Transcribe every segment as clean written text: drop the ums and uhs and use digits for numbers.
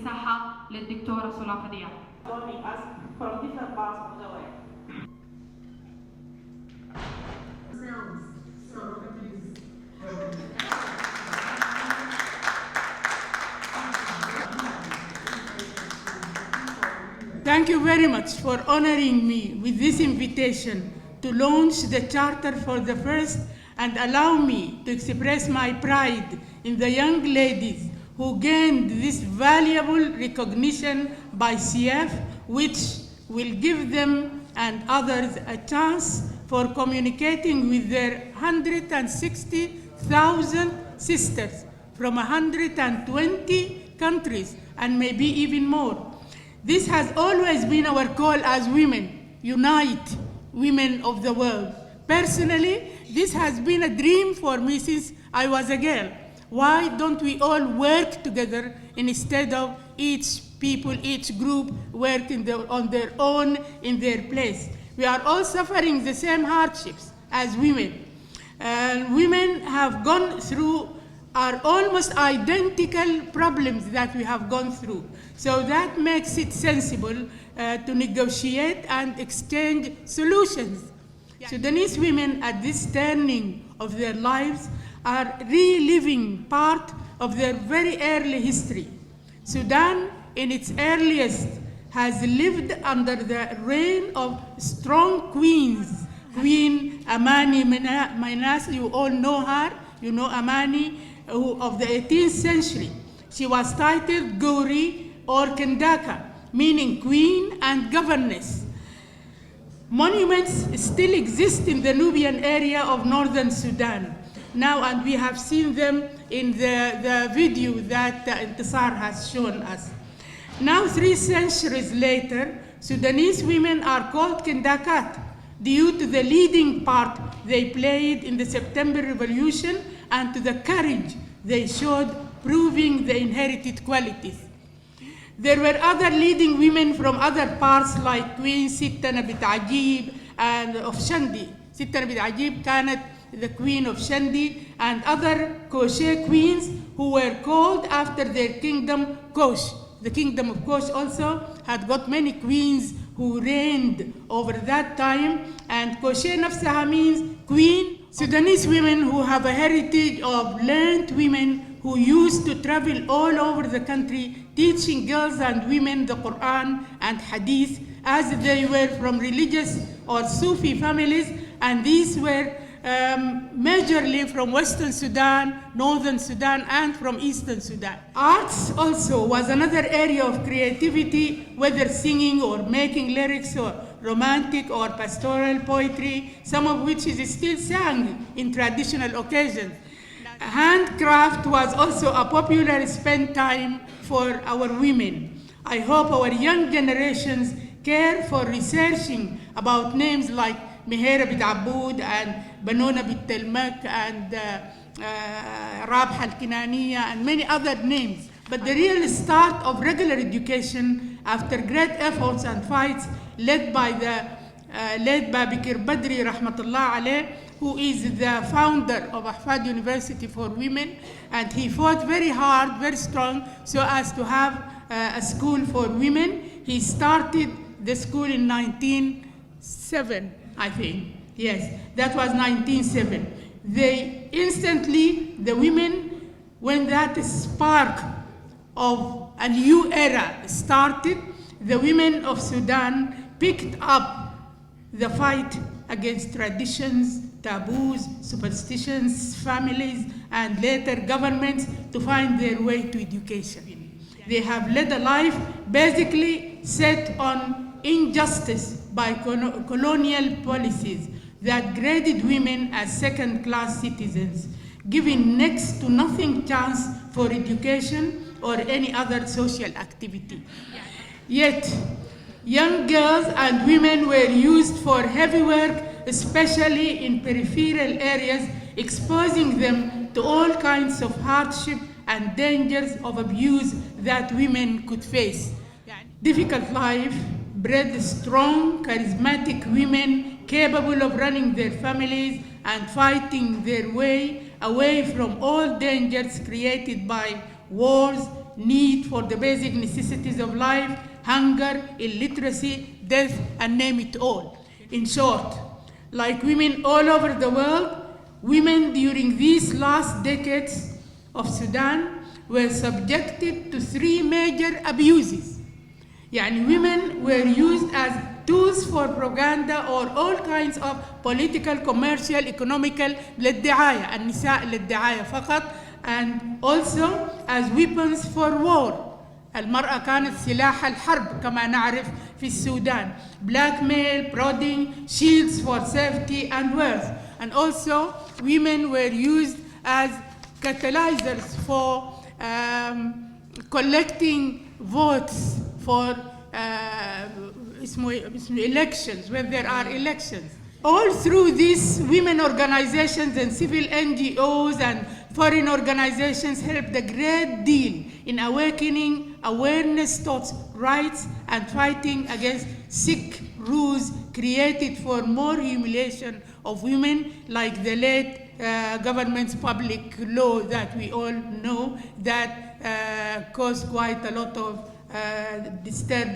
المساحة للدكتورة لقضايا. Joining us from different parts of the world. Thank you very much for honoring me with this invitation to launch the Charter for the first and allow me to express my pride in the young ladies who gained this valuable recognition by CF, which will give them and others a chance for communicating with their 160,000 sisters from 120 countries and maybe even more. This has always been our call as women, unite women of the world. Personally, this has been a dream for me since I was a girl. Why don't we all work together instead of each people, each group working on their own in their place? We are all suffering the same hardships as women. Women have gone through are almost identical problems that we have gone through. So that makes it sensible to negotiate and exchange solutions. Sudanese women at this turning of their lives are reliving part of their very early history. Sudan, in its earliest, has lived under the reign of strong queens. Queen Amani Minas, you all know her, you know Amani, of the 18th century. She was titled Gori or Kendaka, meaning queen and governess. Monuments still exist in the Nubian area of northern Sudan now, and we have seen them in the video that Intisar has shown us. Now, 3 centuries later, Sudanese women are called Kendakat due to the leading part they played in the September Revolution and to the courage they showed, proving the inherited qualities. There were other leading women from other parts like Queen Sittana bint Ajib and of Shandi. Sittana bint Ajib كانت the queen of Shandi, and other Koche queens who were called after their kingdom Kosh. The kingdom of Kosh also had got many queens who reigned over that time, and Koche nafsaha means queen. Sudanese women who have a heritage of learned women who used to travel all over the country teaching girls and women the Quran and Hadith, as they were from religious or Sufi families, and these were majorly from Western Sudan, Northern Sudan, and from Eastern Sudan. Arts also was another area of creativity, whether singing or making lyrics or romantic or pastoral poetry, some of which is still sung in traditional occasions. Handcraft was also a popular spend time for our women. I hope our young generations care for researching about names like Mehera bint Aboud and Banona bint Telmak and Rabha al-Kinaniya and many other names. But the real start of regular education, after great efforts and fights led by Bikir Badri Rahmatullah Alayh, who is the founder of Ahfad University for Women, and he fought very hard, very strong, so as to have a school for women. He started the school in 1907, I think. Yes, that was 1907. They instantly, the women, when that spark of a new era started, the women of Sudan picked up the fight against traditions, taboos, superstitions, families, and later governments to find their way to education. They have led a life basically set on injustice by colonial policies that graded women as second-class citizens, giving next to nothing chance for education or any other social activity. Yet, young girls and women were used for heavy work, especially in peripheral areas, exposing them to all kinds of hardship and dangers of abuse that women could face. Difficult life bred strong, charismatic women capable of running their families and fighting their way away from all dangers created by wars, need for the basic necessities of life, hunger, illiteracy, death, and name it all. In short, like women all over the world, women during these last decades of Sudan were subjected to 3 major abuses. Yani women were used as tools for propaganda or all kinds of political, commercial, economical للدعاية، النساء للدعاية فقط، and also as weapons for war. المرأة كانت سلاح الحرب كما نعرف في السودان. Blackmail, prodding, shields for safety and wealth. And also women were used as catalyzers for collecting votes for elections, when there are elections. All through these women organizations and civil NGOs and foreign organizations helped a great deal in awakening awareness towards rights and fighting against sick rules created for more humiliation of women, like the late government's public law that we all know that caused quite a lot of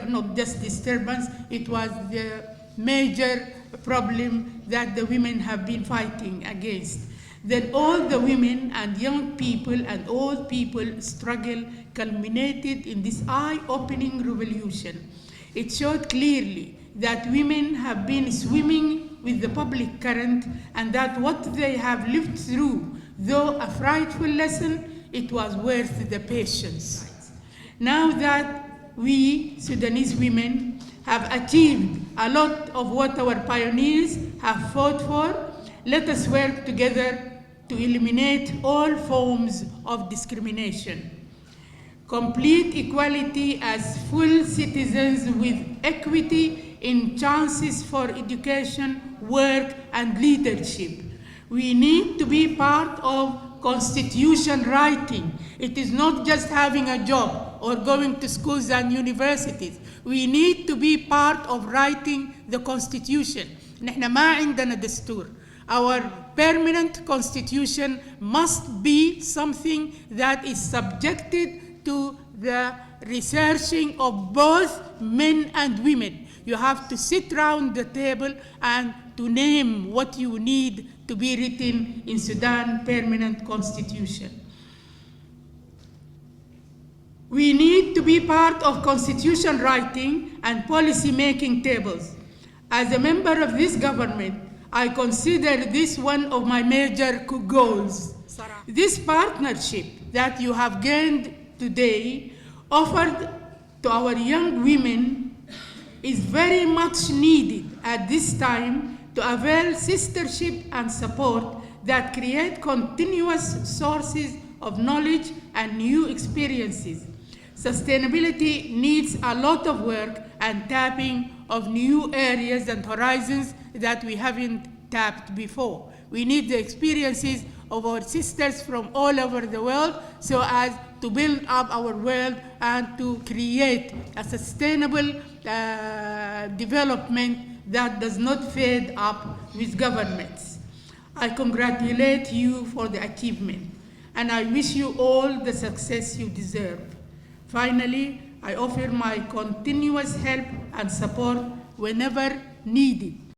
not just disturbance, it was the major problem that the women have been fighting against. Then all the women and young people and old people struggle culminated in this eye-opening revolution. It showed clearly that women have been swimming with the public current and that what they have lived through, though a frightful lesson, it was worth the patience. Now that we Sudanese women have achieved a lot of what our pioneers have fought for, let us work together to eliminate all forms of discrimination. Complete equality as full citizens with equity in chances for education, work, and leadership. We need to be part of constitution writing. It is not just having a job or going to schools and universities. We need to be part of writing the constitution. نحن ما عندنا دستور. Our permanent constitution must be something that is subjected to the researching of both men and women. You have to sit round the table and to name what you need to be written in Sudan permanent constitution. We need to be part of constitution writing and policy making tables. As a member of this government, I consider this one of my major goals. This partnership that you have gained today offered to our young women is very much needed at this time to avail sistership and support that create continuous sources of knowledge and new experiences. Sustainability needs a lot of work and tapping of new areas and horizons that we haven't tapped before. We need the experiences of our sisters from all over the world so as to build up our world and to create a sustainable development that does not fade up with governments. I congratulate you for the achievement, and I wish you all the success you deserve. Finally, I offer my continuous help and support whenever needed.